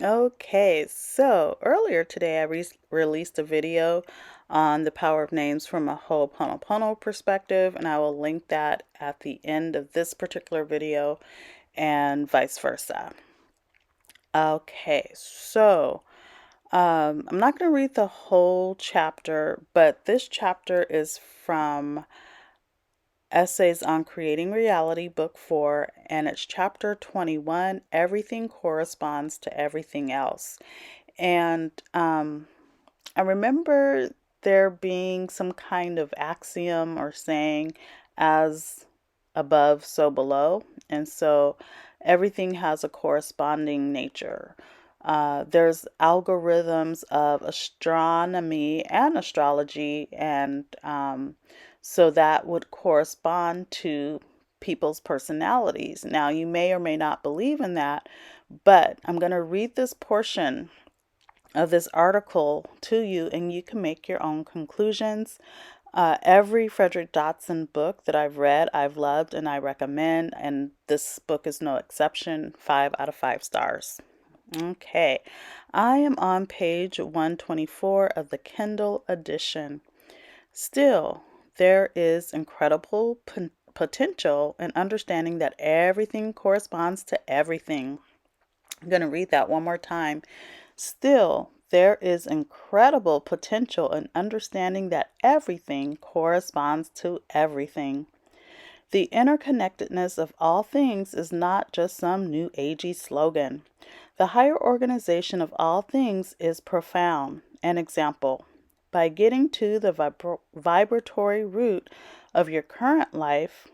Okay, so earlier today I released a video on the power of names from a Ho'oponopono perspective, and I will link that at the end of this particular video and vice versa. Okay, so I'm not going to read the whole chapter, but this chapter is from Essays on Creating Reality, Book 4, and it's chapter 21, Everything Corresponds to Everything Else. And I remember there being some kind of axiom or saying, as above, so below. And so everything has a corresponding nature. There's algorithms of astronomy and astrology, and so that would correspond to people's personalities. Now, you may or may not believe in that, but I'm going to read this portion of this article to you, and you can make your own conclusions. Every Frederick Dodson book that I've read, I've loved and I recommend, and this book is no exception. 5 out of 5 stars. Okay, I am on page 124 of the Kindle edition. Still, there is incredible potential in understanding that everything corresponds to everything. I'm going to read that one more time. Still, there is incredible potential in understanding that everything corresponds to everything. The interconnectedness of all things is not just some new agey slogan. The higher organization of all things is profound. An example: by getting to the vibratory root of your current life,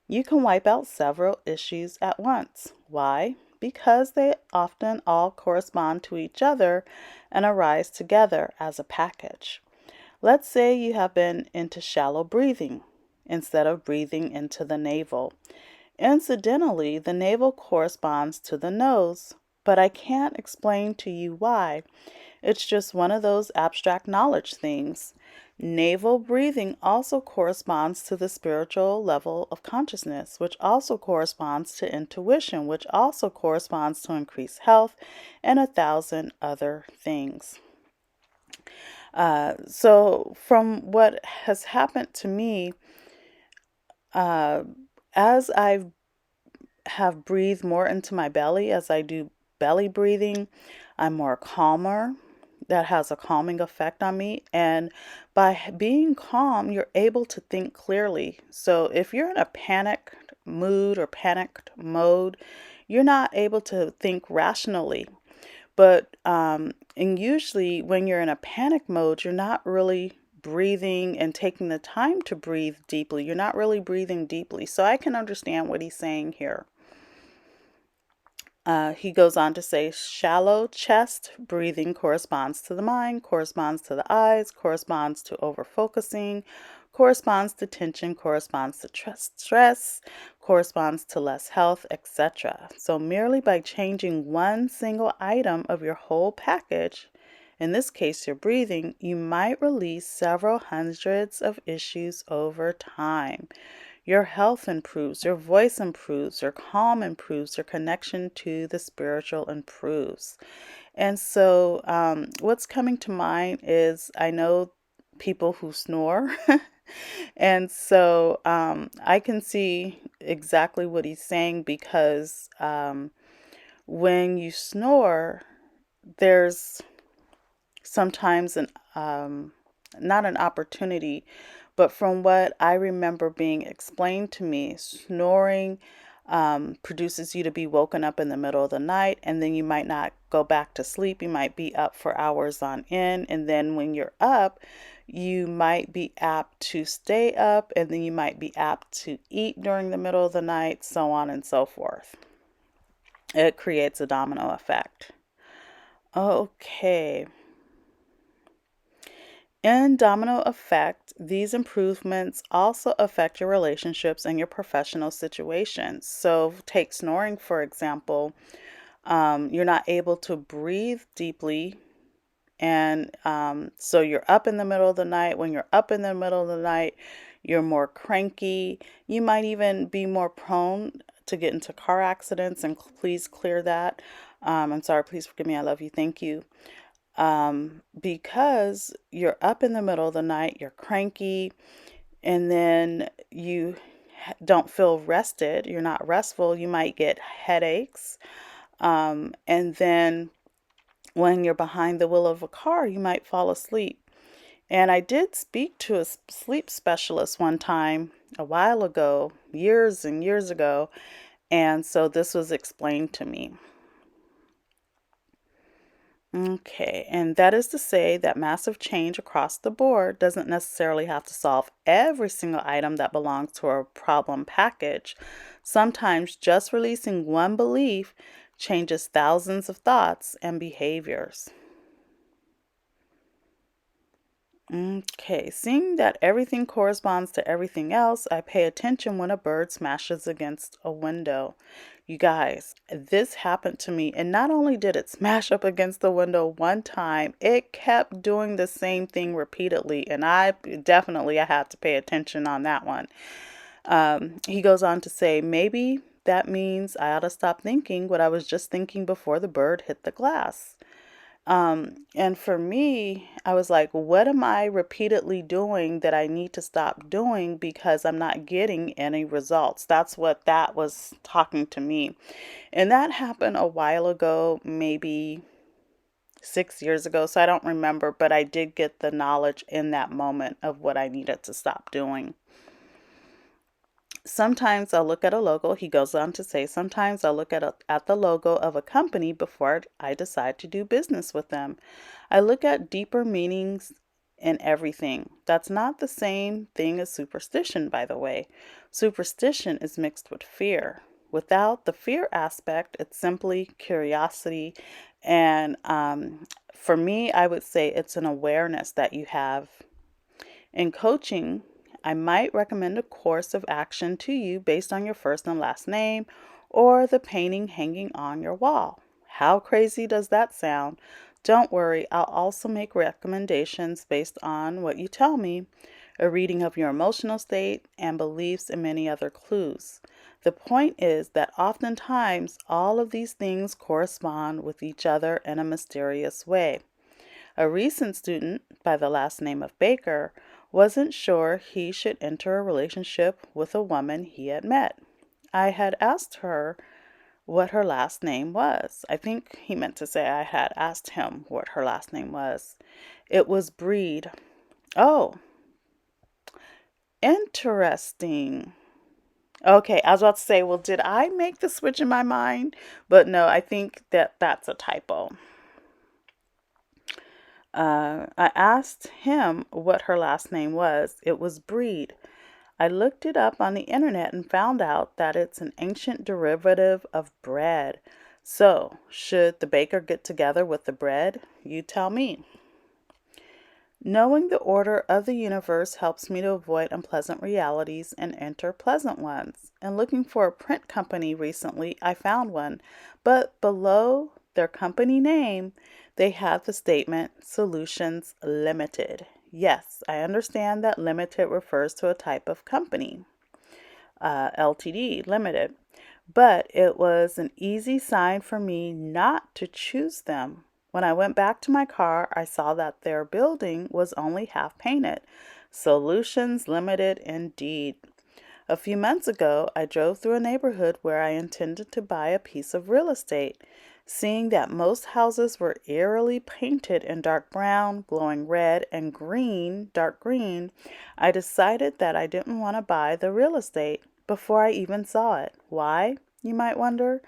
you can wipe out several issues at once. Why? Because they often all correspond to each other and arise together as a package. Let's say you have been into shallow breathing instead of breathing into the navel. Incidentally, the navel corresponds to the nose, but I can't explain to you why. It's just one of those abstract knowledge things. Navel breathing also corresponds to the spiritual level of consciousness, which also corresponds to intuition, which also corresponds to increased health and 1,000 other things. So from what has happened to me, as I have breathed more into my belly, as I do belly breathing, I'm more calmer. That has a calming effect on me. And by being calm, you're able to think clearly. So if you're in a panicked mood or panicked mode, you're not able to think rationally. But and usually when you're in a panic mode, you're not really breathing and taking the time to breathe deeply. You're not really breathing deeply. So I can understand what he's saying here. He goes on to say shallow chest breathing corresponds to the mind, corresponds to the eyes, corresponds to overfocusing, corresponds to tension, corresponds to stress, corresponds to less health, etc. So merely by changing one single item of your whole package, in this case your breathing, you might release several hundreds of issues over time. Your health improves, your voice improves, your calm improves, your connection to the spiritual improves. And so, what's coming to mind is I know people who snore. And so I can see exactly what he's saying because when you snore, there's sometimes not an opportunity, but from what I remember being explained to me, snoring produces you to be woken up in the middle of the night, and then you might not go back to sleep. You might be up for hours on end, and then when you're up, you might be apt to stay up, and then you might be apt to eat during the middle of the night, so on and so forth. It creates a domino effect. Okay. In domino effect, these improvements also affect your relationships and your professional situations. So, take snoring, for example. You're not able to breathe deeply, and so you're up in the middle of the night. When you're up in the middle of the night, you're more cranky. You might even be more prone to get into car accidents, and please clear that. I'm sorry, please forgive me, I love you, thank you. Because you're up in the middle of the night, you're cranky, and then you don't feel rested, you're not restful, you might get headaches. And then when you're behind the wheel of a car, you might fall asleep. And I did speak to a sleep specialist one time a while ago, years and years ago, and so this was explained to me. Okay, and that is to say that massive change across the board doesn't necessarily have to solve every single item that belongs to a problem package. Sometimes just releasing one belief changes thousands of thoughts and behaviors. Okay, seeing that everything corresponds to everything else, I pay attention when a bird smashes against a window. You guys, this happened to me, and not only did it smash up against the window one time, it kept doing the same thing repeatedly, and I had to pay attention on that one. He goes on to say, maybe that means I ought to stop thinking what I was just thinking before the bird hit the glass. And for me, I was like, what am I repeatedly doing that I need to stop doing because I'm not getting any results? That's what that was talking to me. And that happened a while ago, maybe 6 years ago. So I don't remember, but I did get the knowledge in that moment of what I needed to stop doing. Sometimes I'll look at a logo. He goes on to say, sometimes I'll look at the logo of a company before I decide to do business with them. I look at deeper meanings in everything. That's not the same thing as superstition, by the way. Superstition is mixed with fear. Without the fear aspect, it's simply curiosity. And for me, I would say it's an awareness that you have. In coaching, I might recommend a course of action to you based on your first and last name or the painting hanging on your wall. How crazy does that sound? Don't worry, I'll also make recommendations based on what you tell me, a reading of your emotional state, and beliefs, and many other clues. The point is that oftentimes all of these things correspond with each other in a mysterious way. A recent student by the last name of Baker wasn't sure he should enter a relationship with a woman he had met. I had asked her what her last name was. I think he meant to say I had asked him what her last name was. It was Breed. Oh, interesting. Okay, I was about to say, well, did I make the switch in my mind? But no, I think that that's a typo. I asked him what her last name was. It was Breed. I looked it up on the internet and found out that it's an ancient derivative of bread. So, should the baker get together with the bread? You tell me. Knowing the order of the universe helps me to avoid unpleasant realities and enter pleasant ones. And looking for a print company recently, I found one, but below their company name, they have the statement Solutions Limited. Yes, I understand that limited refers to a type of company, LTD, limited, but it was an easy sign for me not to choose them. When I went back to my car, I saw that their building was only half painted. Solutions Limited indeed. A few months ago, I drove through a neighborhood where I intended to buy a piece of real estate. Seeing that most houses were eerily painted in dark brown, glowing red, and green, dark green, I decided that I didn't want to buy the real estate before I even saw it. Why, you might wonder?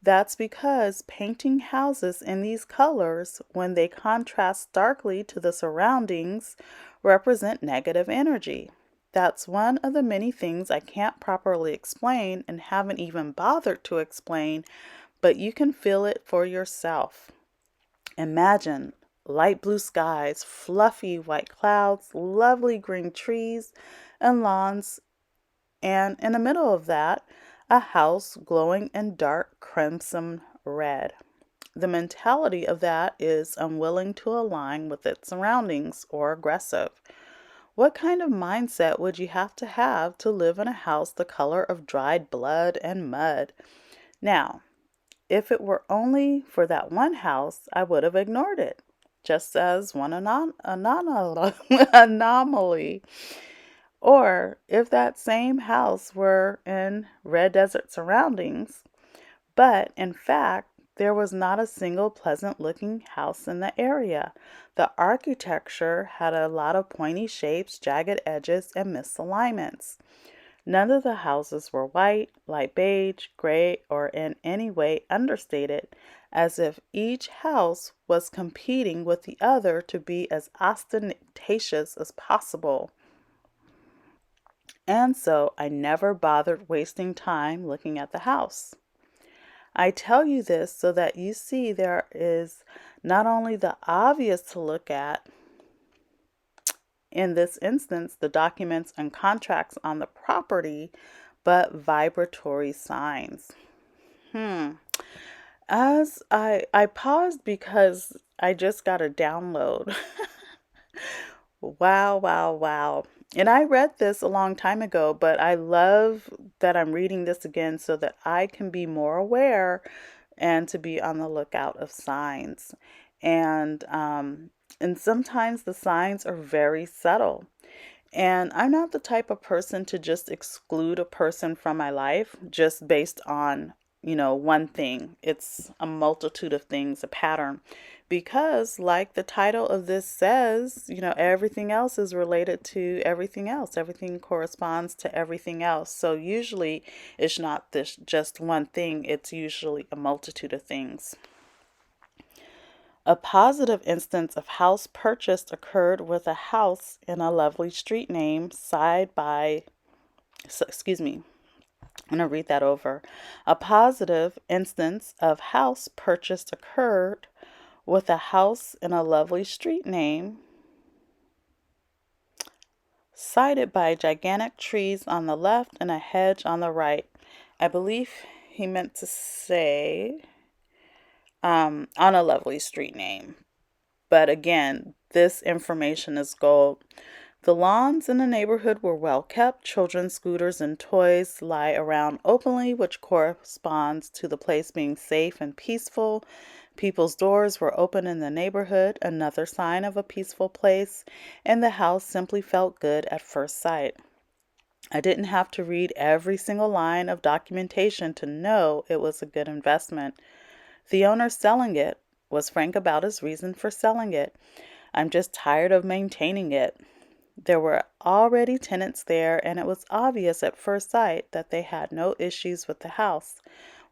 That's because painting houses in these colors, when they contrast starkly to the surroundings, represent negative energy. That's one of the many things I can't properly explain and haven't even bothered to explain, but you can feel it for yourself. Imagine light blue skies, fluffy white clouds, lovely green trees and lawns, and in the middle of that, a house glowing in dark crimson red. The mentality of that is unwilling to align with its surroundings or aggressive. What kind of mindset would you have to live in a house the color of dried blood and mud? Now, if it were only for that one house, I would have ignored it, just as one anomaly. Or if that same house were in red desert surroundings, but in fact, there was not a single pleasant looking house in the area. The architecture had a lot of pointy shapes, jagged edges, and misalignments. None of the houses were white, light beige, gray, or in any way understated, as if each house was competing with the other to be as ostentatious as possible. And so I never bothered wasting time looking at the house. I tell you this so that you see there is not only the obvious to look at, in this instance, the documents and contracts on the property, but vibratory signs. As I paused because I just got a download. Wow, wow, wow. And I read this a long time ago, but I love that I'm reading this again so that I can be more aware and to be on the lookout of signs. And and sometimes the signs are very subtle. And I'm not the type of person to just exclude a person from my life just based on, one thing. It's a multitude of things, a pattern. Because, like the title of this says, everything else is related to everything else. Everything corresponds to everything else. So usually it's not this just one thing, it's usually a multitude of things. A positive instance of house purchased occurred with a house in a lovely street name side by, excuse me, I'm going to read that over. A positive instance of house purchased occurred with a house in a lovely street name sided by gigantic trees on the left and a hedge on the right. I believe he meant to say on a lovely street name. But again, this information is gold. The lawns in the neighborhood were well kept. Children's scooters and toys lie around openly, which corresponds to the place being safe and peaceful. People's doors were open in the neighborhood, another sign of a peaceful place, and the house simply felt good at first sight. I didn't have to read every single line of documentation to know it was a good investment. The owner selling it was frank about his reason for selling it. I'm just tired of maintaining it. There were already tenants there, and it was obvious at first sight that they had no issues with the house.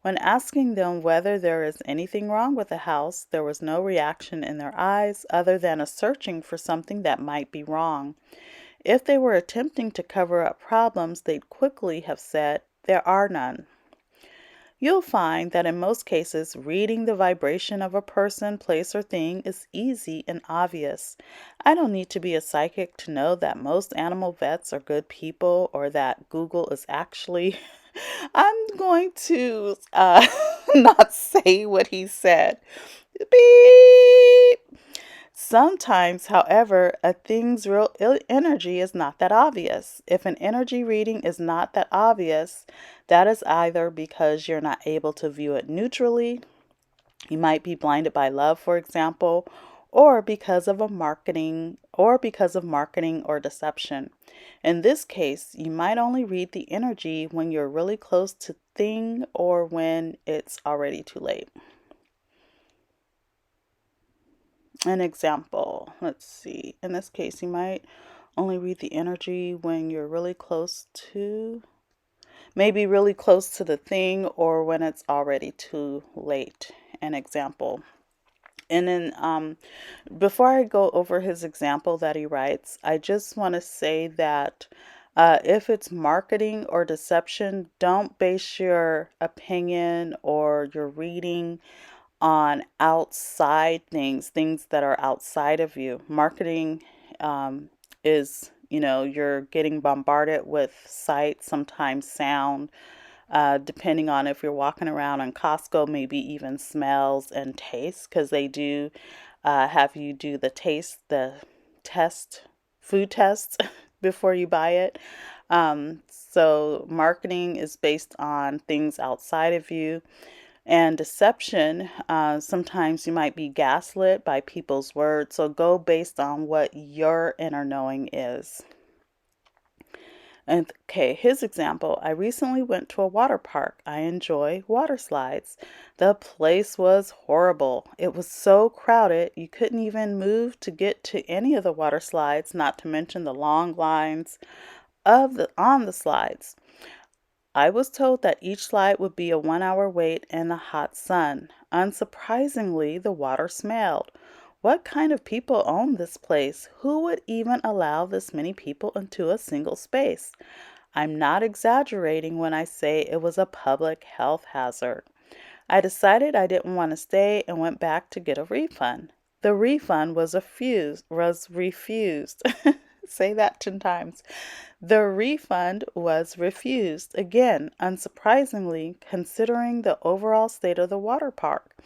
When asking them whether there is anything wrong with the house, there was no reaction in their eyes other than a searching for something that might be wrong. If they were attempting to cover up problems, they'd quickly have said, "There are none." You'll find that in most cases, reading the vibration of a person, place, or thing is easy and obvious. I don't need to be a psychic to know that most animal vets are good people or that Google is actually. I'm going to not say what he said. Beep. Sometimes, however, a thing's real energy is not that obvious. If an energy reading is not that obvious, that is either because you're not able to view it neutrally, you might be blinded by love, for example, or because of marketing or deception. In this case, you might only read the energy when you're really close to thing or when it's already too late. An example, let's see. In this case, you might only read the energy when you're really close to, maybe really close to the thing or when it's already too late. An example. And then before I go over his example that he writes, I just want to say that if it's marketing or deception, don't base your opinion or your reading on outside things that are outside of you. Marketing is, you're getting bombarded with sight, sometimes sound, depending on if you're walking around in Costco, maybe even smells and tastes, because they do have you do the test, food test before you buy it. So marketing is based on things outside of you. And deception, sometimes you might be gaslit by people's words. So go based on what your inner knowing is. And okay, his example, I recently went to a water park. I enjoy water slides. The place was horrible. It was so crowded, you couldn't even move to get to any of the water slides, not to mention the long lines on the slides. I was told that each slide would be a 1 hour wait in the hot sun. Unsurprisingly, the water smelled. What kind of people own this place? Who would even allow this many people into a single space? I'm not exaggerating when I say it was a public health hazard. I decided I didn't want to stay and went back to get a refund. The refund was refused. Say that 10 times. The refund was refused. Again, unsurprisingly, considering the overall state of the water park.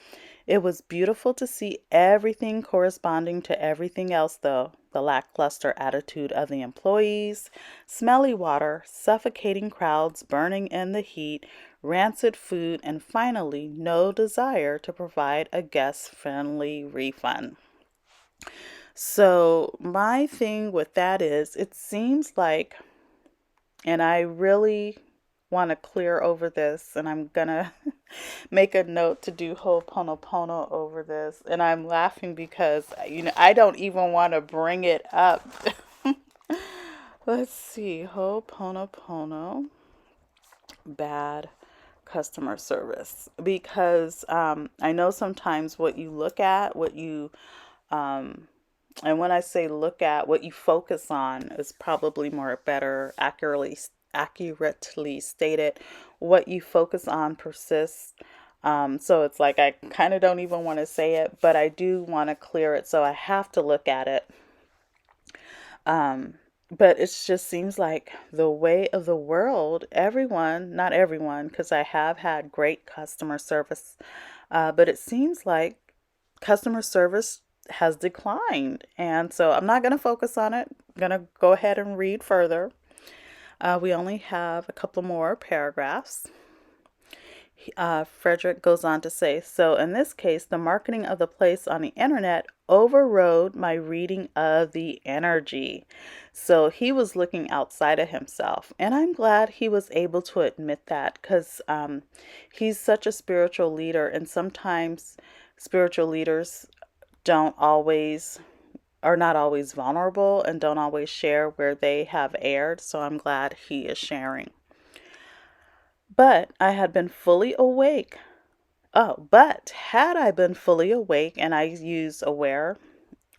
It was beautiful to see everything corresponding to everything else, though. The lackluster attitude of the employees, smelly water, suffocating crowds burning in the heat, rancid food, and finally, no desire to provide a guest-friendly refund. So, my thing with that is, it seems like, and I really want to clear over this, and I'm gonna make a note to do Ho'oponopono over this. And I'm laughing because, I don't even want to bring it up. Let's see, Ho'oponopono, bad customer service. Because I know sometimes what you look at, um, and when I say look at, what you focus on is probably more better, accurately stated. What you focus on persists. So it's like I kind of don't even want to say it, but I do want to clear it, so I have to look at it. But it just seems like the way of the world, everyone, not everyone, because I have had great customer service, but it seems like customer service has declined. And so I'm not going to focus on it. I'm going to go ahead and read further. We only have a couple more paragraphs. Frederick goes on to say, so in this case, the marketing of the place on the internet overrode my reading of the energy. So he was looking outside of himself. And I'm glad he was able to admit that, because he's such a spiritual leader. And sometimes spiritual leaders don't always are not always vulnerable and don't always share where they have erred. So I'm glad he is sharing. But I had been fully awake. Oh, but had I been fully awake, and I use aware,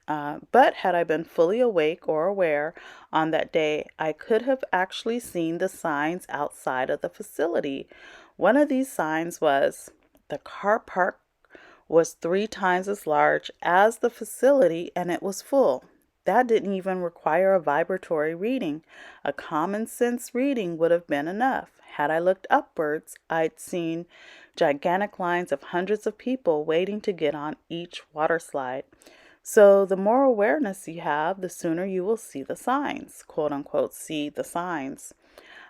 but had I been fully awake or aware on that day, I could have actually seen the signs outside of the facility. One of these signs was the car park was 3 times as large as the facility and it was full. That didn't even require a vibratory reading. A common sense reading would have been enough. Had I looked upwards, I'd seen gigantic lines of hundreds of people waiting to get on each water slide. So the more awareness you have, the sooner you will see the signs, quote unquote, see the signs.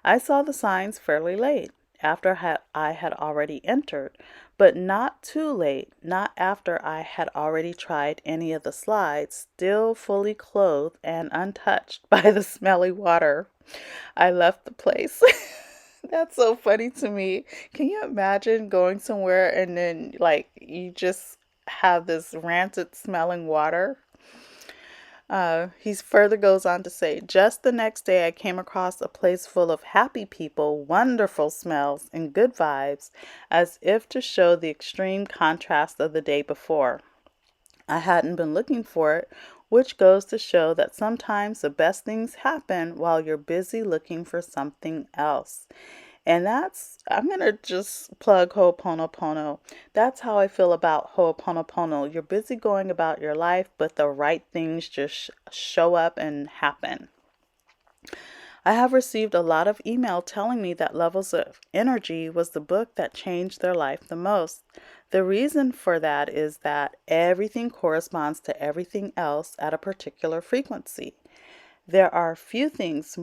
I saw the signs fairly late, after I had already entered, but not too late, not after I had already tried any of the slides, still fully clothed and untouched by the smelly water. I left the place. That's so funny to me. Can you imagine going somewhere and then, like, you just have this rancid smelling water? He further goes on to say, just the next day I came across a place full of happy people, wonderful smells, and good vibes, as if to show the extreme contrast of the day before. I hadn't been looking for it, which goes to show that sometimes the best things happen while you're busy looking for something else. And I'm going to just plug Ho'oponopono. That's how I feel about Ho'oponopono. You're busy going about your life, but the right things just show up and happen. I have received a lot of email telling me that Levels of Energy was the book that changed their life the most. The reason for that is that everything corresponds to everything else at a particular frequency. There are few things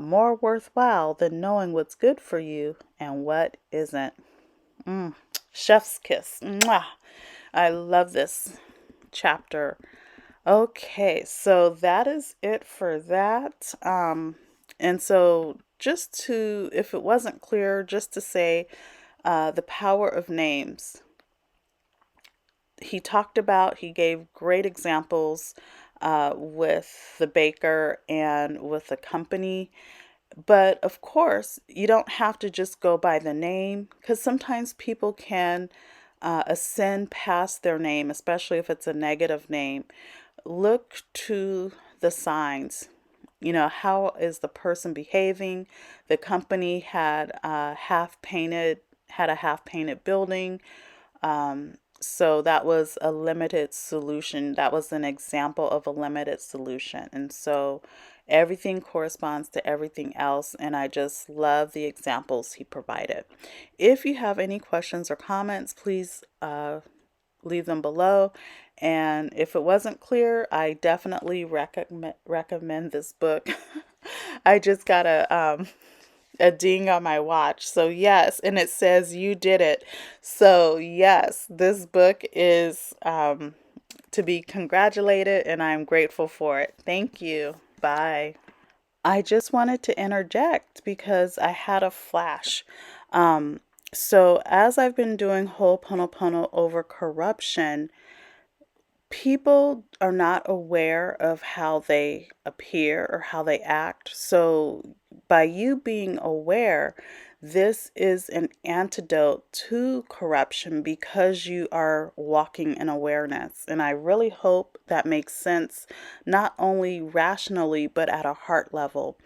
more worthwhile than knowing what's good for you and what isn't. Chef's kiss. Mwah. I love this chapter. Okay, so that is it for that. And so just to, if it wasn't clear, just to say the power of names. He talked about, he gave great examples with the baker and with the company. But of course, you don't have to just go by the name, because sometimes people can ascend past their name, especially if it's a negative name. Look to the signs. You know, how is the person behaving? The company had had a half painted building. So that was a limited solution. That was an example of a limited solution. And so everything corresponds to everything else. And I just love the examples he provided. If you have any questions or comments, please leave them below. And if it wasn't clear, I definitely recommend this book. I just got a ding on my watch. So yes, and it says you did it. So yes, this book is to be congratulated, and I'm grateful for it. Thank you. Bye. I just wanted to interject because I had a flash. Um, so as I've been doing Ho'oponopono over corruption, people are not aware of how they appear or how they act. So, by you being aware, this is an antidote to corruption because you are walking in awareness. And I really hope that makes sense, not only rationally, but at a heart level,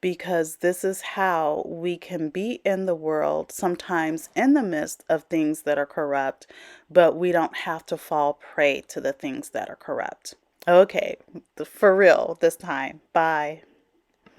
because this is how we can be in the world, sometimes in the midst of things that are corrupt, but we don't have to fall prey to the things that are corrupt. Okay, for real this time. Bye.